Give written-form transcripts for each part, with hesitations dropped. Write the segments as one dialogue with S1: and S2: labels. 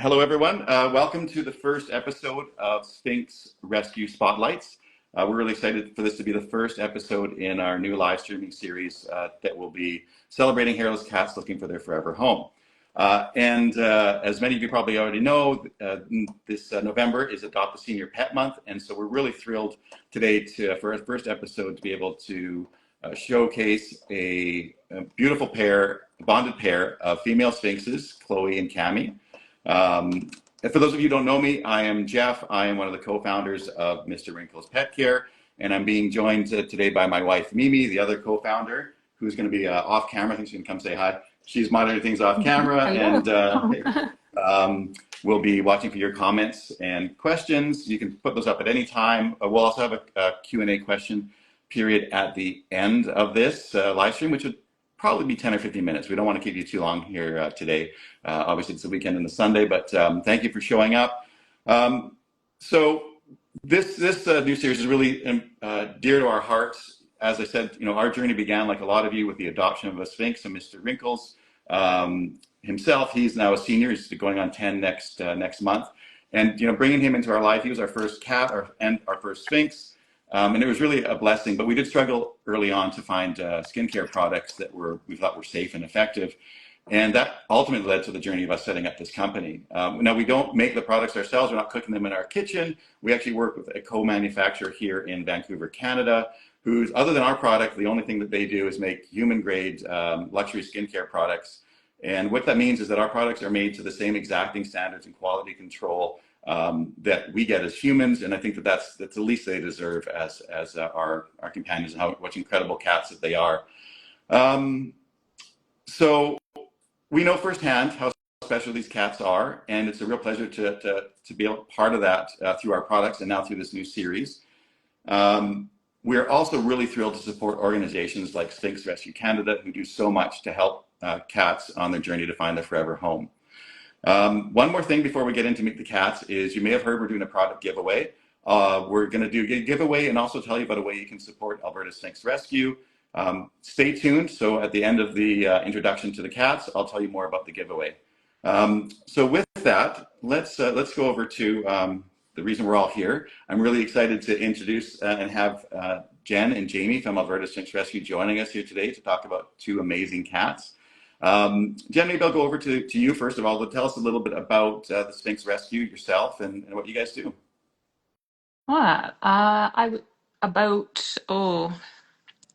S1: Hello, everyone. Welcome to the first episode of Sphynx Rescue Spotlights. We're really excited for this to be the first episode in our new live streaming series that will be celebrating hairless cats looking for their forever home. As many of you probably already know, this November is Adopt a Senior Pet Month, and so we're really thrilled today for our first episode to be able to showcase a beautiful bonded pair of female sphinxes, Chloe and Cami. And for those of you who don't know me, I am Jeff. I am one of the co-founders of Mr. Wrinkles Pet Care, and I'm being joined today by my wife, Mimi, the other co-founder, who's going to be off camera. I think she can come say hi. She's monitoring things off camera, and we'll be watching for your comments and questions. You can put those up at any time. We'll also have a Q&A question period at the end of this live stream, which would probably be 10 or 15 minutes. We don't want to keep you too long here today. Obviously, it's the weekend and the Sunday, but thank you for showing up. So this new series is really dear to our hearts. As I said, our journey began, like a lot of you, with the adoption of a Sphinx, and Mr. Wrinkles himself. He's now a senior. He's going on 10 next month. And bringing him into our life, he was our first cat and our first Sphinx. And it was really a blessing, but we did struggle early on to find skincare products that we thought were safe and effective. And that ultimately led to the journey of us setting up this company. Now, we don't make the products ourselves. We're not cooking them in our kitchen. We actually work with a co-manufacturer here in Vancouver, Canada, who's, other than our product, the only thing that they do is make human-grade luxury skincare products. And what that means is that our products are made to the same exacting standards and quality control that we get as humans, and I think that's the least they deserve as our companions, and what incredible cats that they are. So we know firsthand how special these cats are, and it's a real pleasure to be a part of that through our products and now through this new series. We're also really thrilled to support organizations like Sphynx Rescue Canada, who do so much to help cats on their journey to find their forever home. One more thing before we get into Meet the Cats is, you may have heard we're doing a product giveaway. We're going to do a giveaway and also tell you about a way you can support Alberta Sphynx Rescue. Stay tuned. So at the end of the introduction to the cats, I'll tell you more about the giveaway. So with that, let's go over to the reason we're all here. I'm really excited to introduce and have Jen and Jamie from Alberta Sphynx Rescue joining us here today to talk about two amazing cats. Jen, maybe I'll go over to you first of all. Tell us a little bit about the Sphynx Rescue yourself and what you guys do.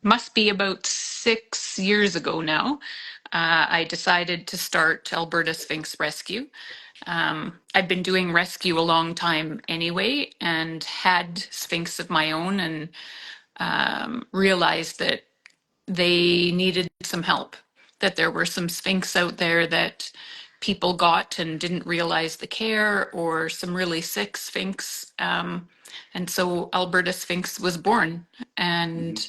S2: Must be about 6 years ago now, I decided to start Alberta Sphynx Rescue. I've been doing rescue a long time anyway, and had Sphinx of my own, and realized that they needed some help, that there were some Sphinx out there that people got and didn't realize the care, or some really sick Sphinx. And so Alberta Sphynx was born, and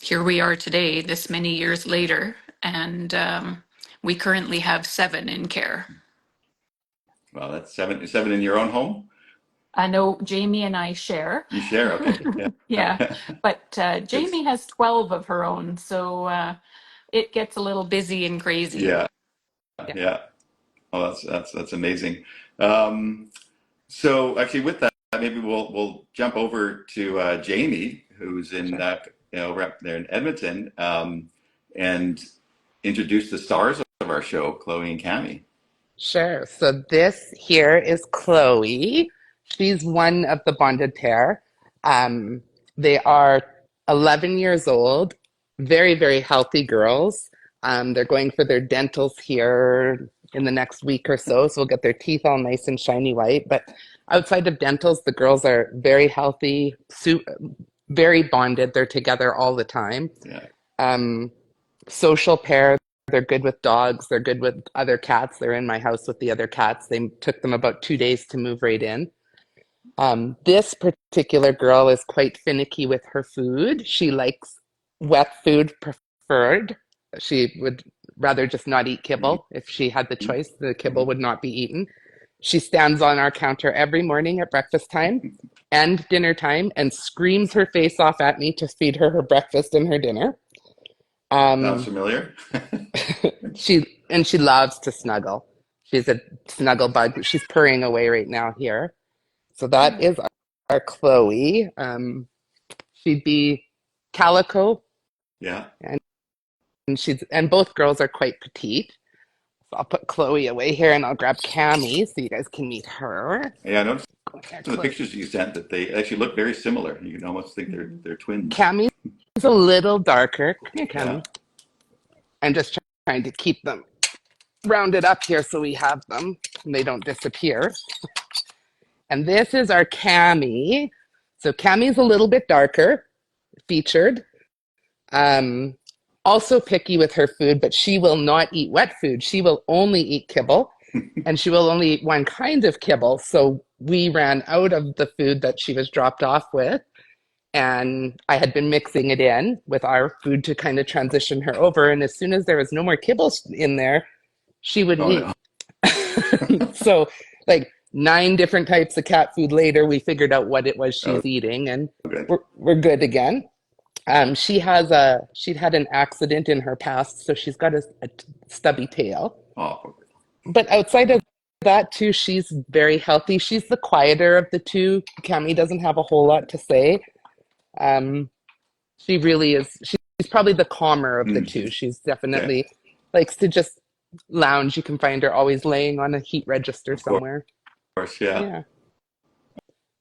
S2: here we are today, this many years later, and we currently have 7 in care.
S1: Well, that's seven in your own home?
S2: I know Jamie and I share.
S1: You share, okay.
S2: Yeah, but Jamie has 12 of her own, so it gets a little busy and crazy.
S1: Yeah. Oh, that's amazing. So actually, with that, maybe we'll jump over to Jamie, who's in over up there in Edmonton, and introduce the stars of our show, Chloe and Cami.
S3: Sure. So this here is Chloe. She's one of the bonded pair. They are 11 years old, very, very healthy girls. They're going for their dentals here in the next week or so we'll get their teeth all nice and shiny white. But outside of dentals, the girls are very healthy, very bonded. They're together all the time.
S1: Yeah.
S3: Social pair. They're good with dogs. They're good with other cats. They're in my house with the other cats. They took them about 2 days to move right in. This particular girl is quite finicky with her food. She likes wet food preferred. She would rather just not eat kibble. If she had the choice, the kibble would not be eaten. She stands on our counter every morning at breakfast time and dinner time and screams her face off at me to feed her breakfast and her dinner.
S1: Sounds familiar.
S3: She loves to snuggle. She's a snuggle bug. She's purring away right now here. So that is our Chloe. She'd be Calico,
S1: Yeah.
S3: and both girls are quite petite. So I'll put Chloe away here, and I'll grab Cami so you guys can meet her.
S1: Yeah, I noticed
S3: Go here,
S1: in the
S3: Chloe.
S1: pictures you sent that they actually look very similar. You can almost think they're twins.
S3: Cami's a little darker. Come here,
S1: Yeah.
S3: Cami. I'm just trying to keep them rounded up here so we have them and they don't disappear. And this is our Cami. So Cami's a little bit darker featured. Um, Also picky with her food, but she will not eat wet food. She will only eat kibble, and she will only eat one kind of kibble. So we ran out of the food that she was dropped off with, and I had been mixing it in with our food to kind of transition her over. And as soon as there was no more kibble in there, she wouldn't
S1: Oh
S3: eat.
S1: no.
S3: So, like 9 different types of cat food later, we figured out what it was
S1: Oh,
S3: she's eating, and
S1: good.
S3: we're good again. She'd had an accident in her past, so she's got a stubby tail.
S1: Oh,
S3: But outside of that, too, she's very healthy. She's the quieter of the two. Cami doesn't have a whole lot to say. Um, she really is. She's probably the calmer of the two. She's
S1: okay.
S3: definitely likes to just lounge. You can find her always laying on a heat register
S1: Of
S3: somewhere.
S1: course, yeah.
S3: Yeah.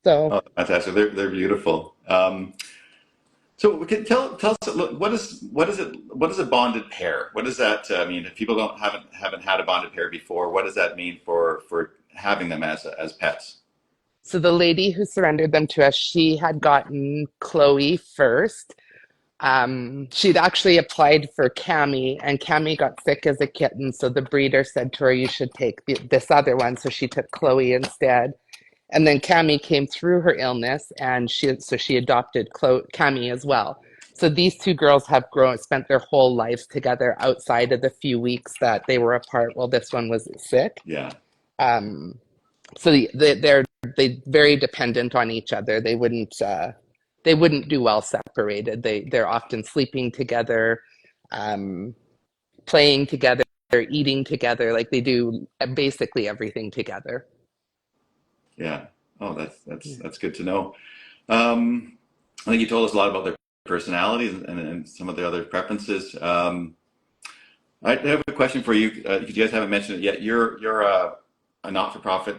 S3: So
S1: Oh, fantastic. They're beautiful. So tell us look, what is a bonded pair? What does that mean? If people haven't had a bonded pair before, what does that mean for having them as pets?
S3: so the lady who surrendered them to us, she had gotten Chloe first. She'd actually applied for Cami, and Cami got sick as a kitten. So the breeder said to her, "You should take this other one." So she took Chloe instead. And then Cami came through her illness, and she adopted Cami as well. So these two girls have spent their whole lives together outside of the few weeks that they were apart while this one was sick.
S1: Yeah.
S3: Um, so they're very dependent on each other. They wouldn't do well separated. They're often sleeping together, um, playing together, eating together. Like they do basically everything together.
S1: Yeah. Oh,
S3: Yeah.
S1: that's good to know. I think you told us a lot about their personalities and some of their other preferences. I have a question for you. Because you guys haven't mentioned it yet. You're a not-for-profit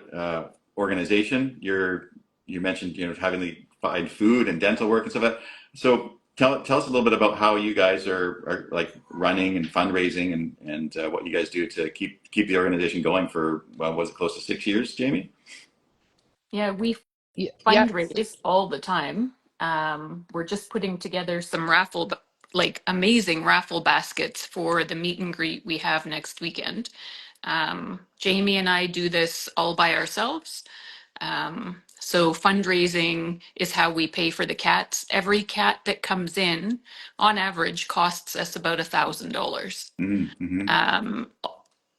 S1: organization. You mentioned having to find food and dental work and stuff like that. So tell us a little bit about how you guys are like running and fundraising and what you guys do to keep the organization going for was it close to 6 years, Jamie?
S2: Yeah, we
S3: Yeah.
S2: fundraise all the time. We're just putting together some like amazing raffle baskets for the meet and greet we have next weekend. Jamie and I do this all by ourselves. So fundraising is how we pay for the cats. Every cat that comes in, on average, costs us about $1,000.
S1: Mm-hmm. Mm-hmm.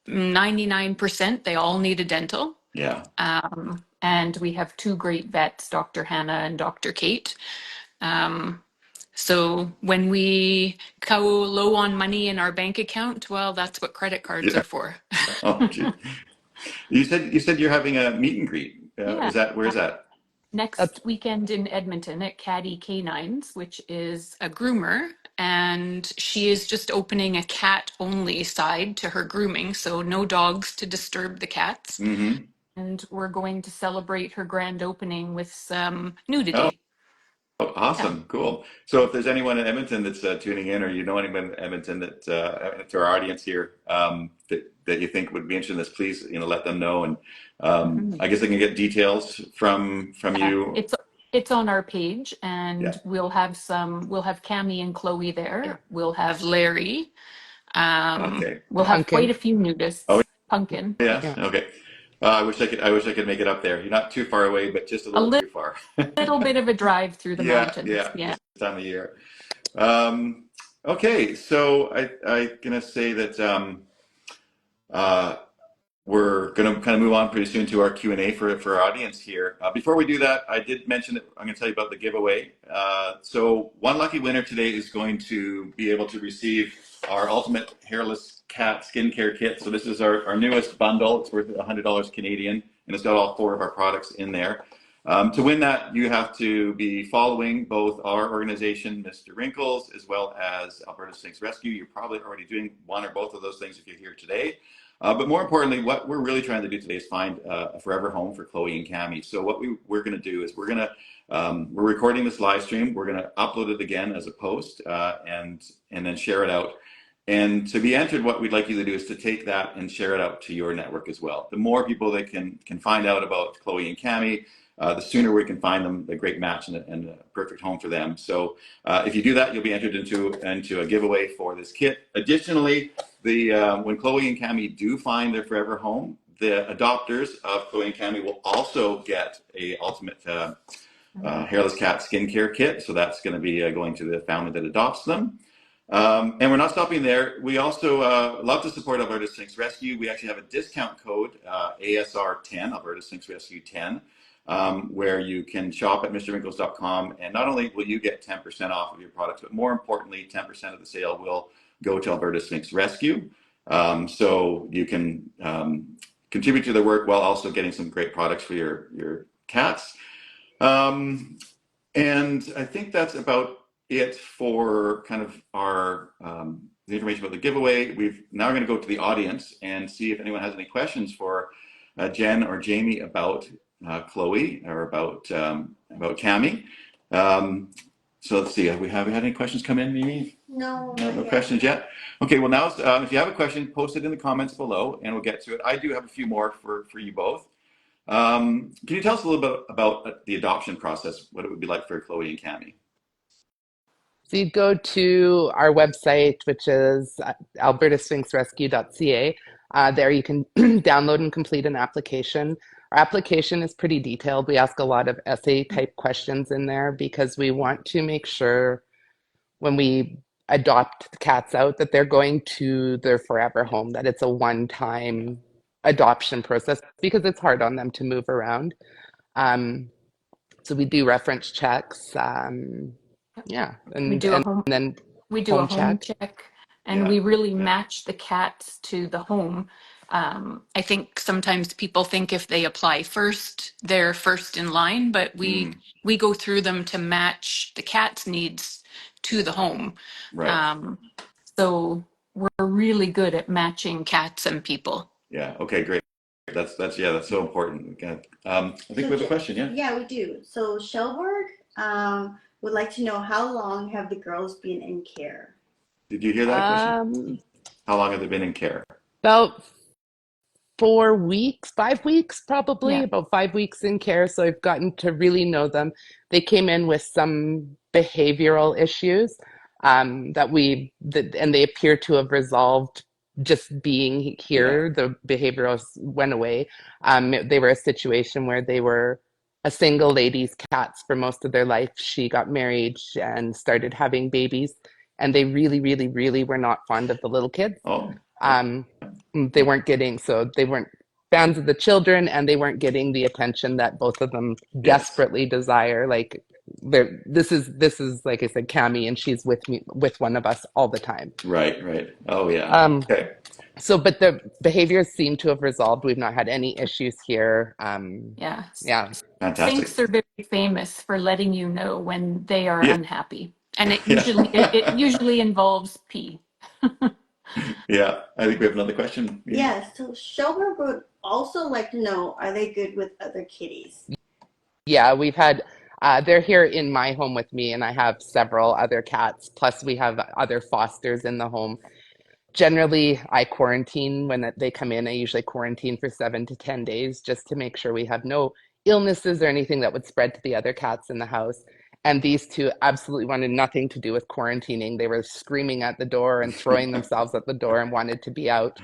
S2: 99%, they all need a dental.
S1: Yeah.
S2: And we have two great vets, Dr. Hannah and Dr. Kate. So when we go low on money in our bank account, well, that's what credit cards
S1: Yeah.
S2: are for.
S1: Oh, gee. You said you're having a meet and greet.
S2: Yeah.
S1: Where's that?
S2: Next weekend in Edmonton at Caddy Canines, which is a groomer, and she is just opening a cat only side to her grooming, so no dogs to disturb the cats.
S1: Mm-hmm.
S2: And we're going to celebrate her grand opening with some
S1: Oh,
S2: nudity. Yeah.
S1: awesome, cool. So if there's anyone in Edmonton that's tuning in, or you know anyone in Edmonton that to our audience here that you think would be interested in this, please let them know. And
S2: Mhm.
S1: I guess they can get details from you.
S2: It's on our page,
S1: Yeah.
S2: and we'll have Cami and Chloe there. We'll have Larry.
S1: Okay.
S2: We'll have quite
S3: Pumpkin.
S2: a few
S1: Oh
S2: nudists. Pumpkin.
S1: yeah.
S3: Yeah.
S1: Okay. I wish I could make it up there. You're not too far away, but just a
S2: A
S1: little too far.
S2: little bit of a drive through the
S1: Yeah.
S2: mountains.
S1: Yeah.
S2: Yeah.
S1: This time of year. Um, okay. So I gonna say that uh, we're going to kind of move on pretty soon to our Q&A for our audience here. Before we do that, I did mention that I'm going to tell you about the giveaway. So one lucky winner today is going to be able to receive our Ultimate Hairless Cat Skincare Kit. So this is our newest bundle. It's worth $100 Canadian, and it's got all 4 of our products in there. To win that, you have to be following both our organization, Mr. Wrinkles, as well as Alberta Sphynx Rescue. You're probably already doing one or both of those things if you're here today. But more importantly, what we're really trying to do today is find a forever home for Chloe and Cami. So what we're going to do is we're recording this live stream. We're going to upload it again as a post and then share it out. And to be entered, what we'd like you to do is to take that and share it out to your network as well. The more people that can find out about Chloe and Cami, the sooner we can find them a great match and a perfect home for them. So if you do that, you'll be entered into a giveaway for this kit. Additionally, when Chloe and Cami do find their forever home, the adopters of Chloe and Cami will also get a ultimate hairless cat skincare kit. So that's going to be going to the family that adopts them. And we're not stopping there. We also love to support Alberta Sphynx Rescue. We actually have a discount code, ASR10, Alberta Sphynx Rescue 10, where you can shop at mrwrinkles.com. And not only will you get 10% off of your products, but more importantly, 10% of the sale will go to Alberta Sphynx Rescue. So you can contribute to their work while also getting some great products for your cats. And I think that's about it for kind of our the information about the giveaway. We've now going to go to the audience and see if anyone has any questions for Jen or Jamie about Chloe or about Cami. So let's see. Have we had any questions come in, Mimi?
S4: No.
S1: No questions yet. Okay. Well, now if you have a question, post it in the comments below, and we'll get to it. I do have a few more for you both. Can you tell us a little bit about the adoption process? What it would be like for Chloe and Cami?
S3: So you go to our website, which is albertasphinxrescue.ca. There you can download and complete an application. Our application is pretty detailed. We ask a lot of essay type questions in there because we want to make sure when we adopt cats out that they're going to their forever home, that it's a one-time adoption process because it's hard on them to move around. So we do reference checks. Yeah,
S2: We do
S3: then
S2: we do a home
S3: check.
S2: check, and we really match the cats to the home. I think sometimes people think if they apply first, they're first in line, but we go through them to match the cat's needs to the home.
S1: Right.
S2: So we're really good at matching cats and people.
S1: Yeah. Okay. Great. That's so important. Okay. I think we have a question. Yeah.
S4: Yeah, we do. So Shelburne would like to know, how long have the girls been in care?
S1: Did you hear that question? How long have they been in care?
S3: About 4 weeks, 5 weeks, probably.
S2: Yeah.
S3: About 5 weeks in care. So I've gotten to really know them. They came in with some behavioral issues and they appear to have resolved just being here.
S1: Yeah.
S3: The behavioral went away. They were a situation where they were a single lady's cats for most of their life. She got married and started having babies, and they really, really, really were not fond of the little kids.
S1: Oh.
S3: They weren't fans of the children, and they weren't getting the attention that both of them desperately desire. Like this is like I said, Cami, and she's with one of us all the time.
S1: Right. Oh yeah. Okay.
S3: So, but the behaviors seem to have resolved. We've not had any issues here.
S2: Yeah.
S1: Fantastic.
S2: Sphinx are very famous for letting you know when they are unhappy, and it usually involves pee.
S1: Yeah, I think we have another question.
S4: Yeah, so Shelburne would also like to know, are they good with other kitties?
S3: Yeah, we've had, they're here in my home with me, and I have several other cats. Plus, we have other fosters in the home. Generally, I quarantine when they come in. I usually quarantine for 7 to 10 days just to make sure we have no illnesses or anything that would spread to the other cats in the house. And these two absolutely wanted nothing to do with quarantining. They were screaming at the door and throwing themselves at the door and wanted to be out.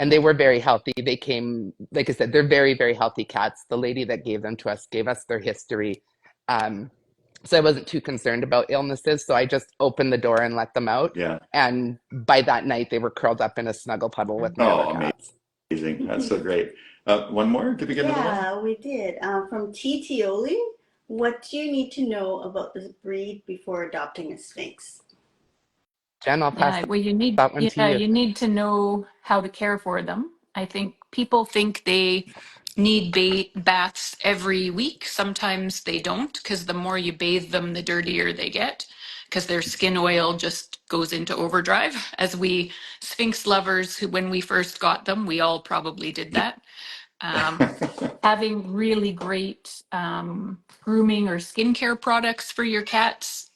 S3: And they were very healthy. They came, like I said, they're very, very healthy cats. The lady that gave them to us gave us their history. So I wasn't too concerned about illnesses. So I just opened the door and let them out.
S1: Yeah.
S3: And by that night, they were curled up in a snuggle puddle with my other cats.
S1: Amazing. That's so great. One more? Did we get another one?
S4: Yeah, we did. From Titioli, what do you need to know about this breed before adopting a Sphinx?
S3: Jen, I'll pass
S2: Yeah, well, you need,
S3: that one to
S2: yeah,
S3: you.
S2: you need to know how to care for them. I think people think they need baths every week. Sometimes they don't, because the more you bathe them, the dirtier they get, because their skin oil just goes into overdrive. As we Sphinx lovers, who when we first got them, we all probably did that. Um, Having really great grooming or skincare products for your cats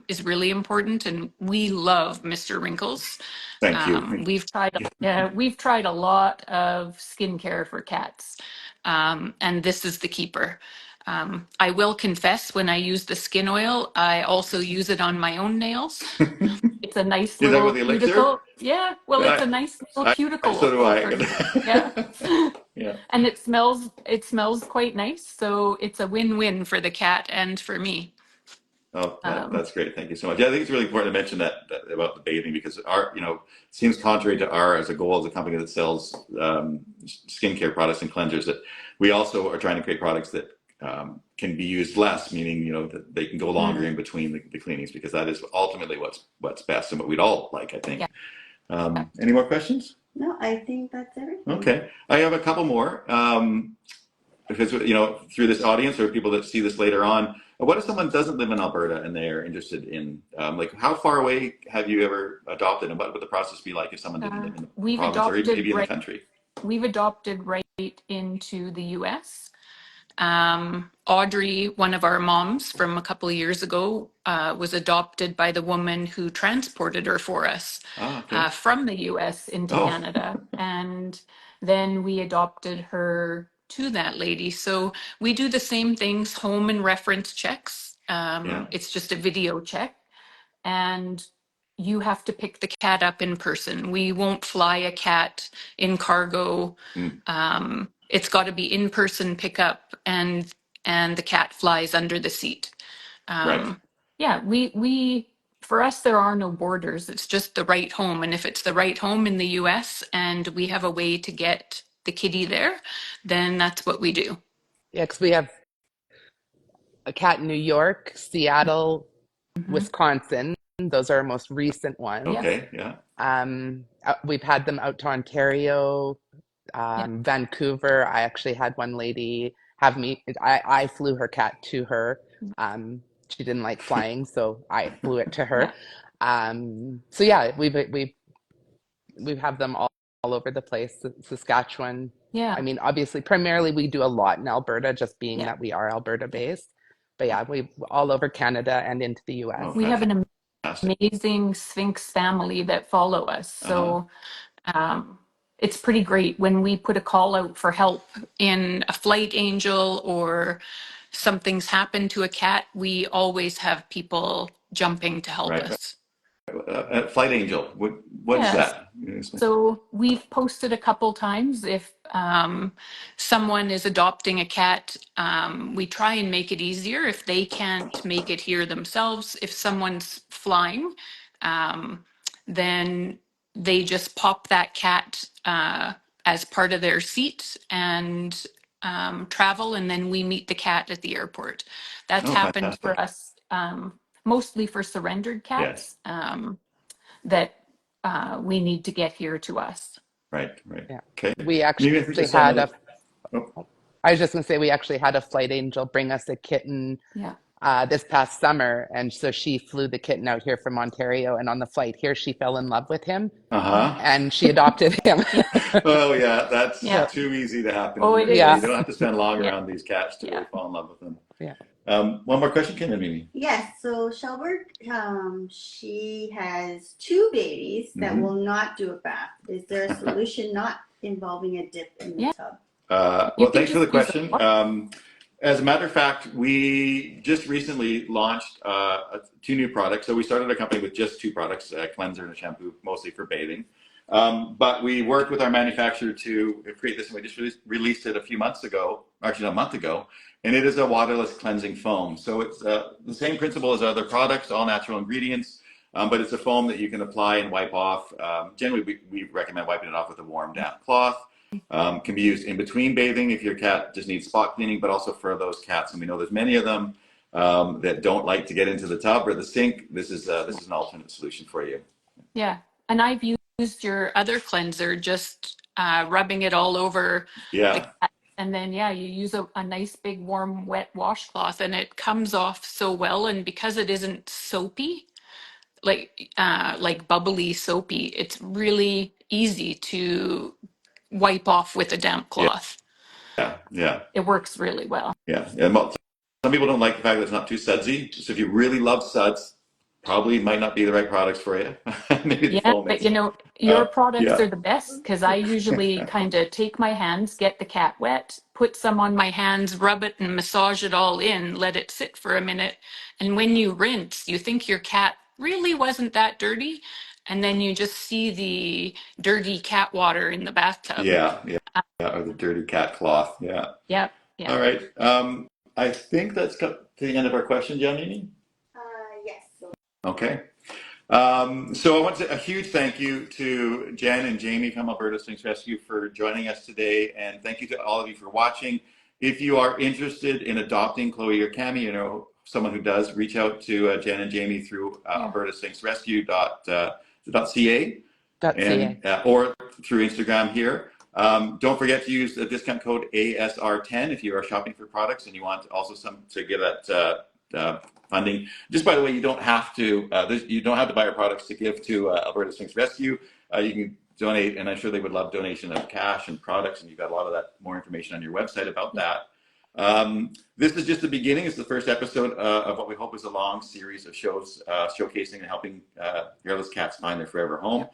S2: is really important, and we love Mr. Wrinkles.
S1: Thank you.
S2: We've tried a lot of skincare for cats, and this is the keeper. I will confess, when I use the skin oil, I also use it on my own nails. It's a nice
S1: Is that with
S2: little
S1: the elixir?
S2: cuticle. Yeah, well, it's a
S1: I,
S2: nice little
S1: so
S2: cuticle
S1: do
S2: opener. Yeah.
S1: I. Yeah.
S2: And it smells quite nice, so it's a win-win for the cat and for me.
S1: Oh,
S2: Um,
S1: that's great. Thank you so much. Yeah, I think it's really important to mention that about the bathing because our, seems contrary to our as a goal as a company that sells skincare products and cleansers that we also are trying to create products that can be used less, meaning that they can go longer in between the cleanings because that is ultimately what's best and what we'd all like, I think.
S2: yeah.
S1: Any more questions?
S4: No, I think that's everything.
S1: Okay, I have a couple more. Because through this audience or people that see this later on, what if someone doesn't live in Alberta and they're interested in like how far away have you ever adopted and what would the process be like if someone didn't live in the
S2: We've
S1: province or
S2: adopted
S1: maybe in the country?
S2: we've adopted right into the US. Audrey, one of our moms from a couple of years ago, was adopted by the woman who transported her for us
S1: Okay.
S2: from the US into
S1: Oh,
S2: Canada. And then we adopted her to that lady. So we do the same things, home and reference checks.
S1: yeah.
S2: It's just a video check. And you have to pick the cat up in person. We won't fly a cat in cargo.
S1: Mm,
S2: It's got to be in-person pickup, and the cat flies under the seat.
S1: right.
S2: Yeah, we for us there are no borders. It's just the right home, and if it's the right home in the U.S. and we have a way to get the kitty there, then that's what we do.
S3: Yeah, because we have a cat in New York, Seattle,
S2: Mhm.
S3: Wisconsin. Those are our most recent ones.
S2: Yeah,
S1: Okay. Yeah.
S3: We've had them out to Ontario,
S2: yeah,
S3: Vancouver. I actually had one lady have me, I flew her cat to her. She didn't like flying, so I flew it to her.
S2: yeah,
S3: So yeah, we have them all over the place. Saskatchewan.
S2: yeah,
S3: I mean, obviously, primarily we do a lot in Alberta, just being
S2: yeah.
S3: that we are Alberta based. But yeah, we all over Canada and into the US.
S1: Oh,
S2: We have an
S1: fantastic.
S2: amazing Sphinx family that follow us.
S1: Uh-huh.
S2: So it's pretty great when we put a call out for help in a flight angel or something's happened to a cat. We always have people jumping to help
S1: Right.
S2: us.
S1: Flight Angel. What is
S2: Yes.
S1: that?
S2: So we've posted a couple times if someone is adopting a cat, we try and make it easier if they can't make it here themselves. If someone's flying, um, then they just pop that cat as part of their seat and travel, and then we meet the cat at the airport. That's
S1: Oh,
S2: happened for
S1: fantastic.
S2: us mostly for surrendered
S1: Yes.
S2: cats that we need to get here to us.
S1: Right. Right.
S3: Yeah.
S1: Okay.
S3: We
S1: Maybe I
S3: actually
S1: just saw
S3: had
S1: another.
S3: a,
S1: Oh,
S3: I was just going to say, we actually had a flight angel bring us a kitten
S2: Yeah.
S3: this past summer. And so she flew the kitten out here from Ontario. And on the flight here, she fell in love with him
S2: Yeah.
S1: uh-huh.
S3: and she adopted him.
S2: Yeah.
S1: Oh yeah, that's
S2: Yeah.
S3: So,
S1: too easy to happen,
S2: Oh,
S1: isn't
S2: it
S1: it? Really,
S3: yeah,
S1: you don't
S2: is.
S1: have to spend long
S2: Yeah.
S1: around these cats to
S2: Yeah.
S1: really fall in love with them.
S3: yeah.
S1: One more question, Kim and Mimi.
S4: Yes, so Shelburne, she has two babies that
S1: Mm-hmm.
S4: will not do a bath. Is there a solution not involving a dip in the
S2: Yeah.
S4: tub?
S2: You
S1: Well,
S2: can
S1: thanks for
S2: just
S1: the
S2: use a
S1: question.
S2: fork.
S1: As a matter of fact, we just recently launched two new products. So we started a company with just two products, a cleanser and a shampoo, mostly for bathing. But we worked with our manufacturer to create this, and we just released it a few months ago, actually a month ago, and it is a waterless cleansing foam. So it's the same principle as other products, all natural ingredients, but it's a foam that you can apply and wipe off. Generally, we recommend wiping it off with a warm, damp cloth. Can be used in between bathing if your cat just needs spot cleaning, but also for those cats, and we know there's many of them that don't like to get into the tub or the sink. This is an alternate solution for you.
S2: Yeah. And I've used your other cleanser, just rubbing it all over the
S1: Yeah,
S2: cat. And then, yeah, you use a nice big warm wet washcloth and it comes off so well. And because it isn't soapy, like bubbly soapy, it's really easy to wipe off with a damp
S1: yeah,
S2: cloth.
S1: yeah,
S2: It works really well.
S1: yeah. Some people don't like the fact that it's not too sudsy. So if you really love suds, probably might not be the right products for you. Maybe the
S2: Yeah,
S1: foam
S2: but
S1: is.
S2: your products
S1: Yeah,
S2: are the best because I usually kind of take my hands, get the cat wet, put some on my hands, rub it and massage it all in, let it sit for a minute. And when you rinse, you think your cat really wasn't that dirty. And then you just see the dirty cat water in the bathtub.
S1: yeah, yeah, yeah. Or the dirty cat cloth. Yeah.
S2: Yep, yep.
S1: All right. I think that's got to the end of our question, Janine.
S4: Yes.
S1: Okay. So I want to say a huge thank you to Jen and Jamie from Alberta Sphynx Rescue for joining us today, and thank you to all of you for watching. If you are interested in adopting Chloe or Cami, you know someone who does, reach out to Jen and Jamie through Alberta Sphynx Rescue .ca and or through Instagram here. Don't forget to use the discount code ASR10 if you are shopping for products and you want also some to get that funding. Just by the way, you don't have to buy our products to give to Alberta Sphynx Rescue. You can donate, and I'm sure they would love donation of cash and products, and you've got a lot of that more information on your website about that. This is just the beginning. It's the first episode of what we hope is a long series of shows showcasing and helping hairless cats find their forever home.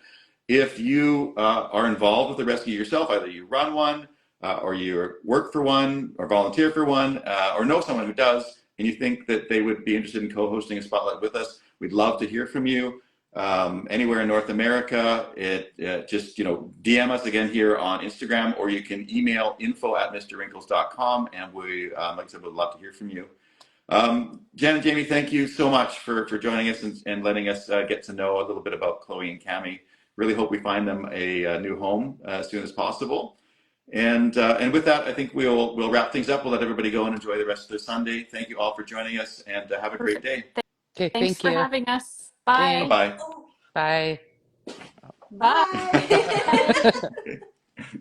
S1: If you are involved with the rescue yourself, either you run one, or you work for one, or volunteer for one, or know someone who does, and you think that they would be interested in co-hosting a spotlight with us, we'd love to hear from you. Anywhere in North America, just DM us again here on Instagram, or you can email info@mrwrinkles.com, and we, like I said, would love to hear from you. Jen and Jamie, thank you so much for joining us and letting us get to know a little bit about Chloe and Cami. Really hope we find them a new home as soon as possible. And with that, I think we'll wrap things up. We'll let everybody go and enjoy the rest of the Sunday. Thank you all for joining us, and have a great day.
S3: Okay,
S2: Thanks
S3: thank
S2: for
S3: you.
S2: having us. Bye.
S3: Thanks.
S1: Bye-bye.
S3: Bye.
S2: Bye.
S4: Bye.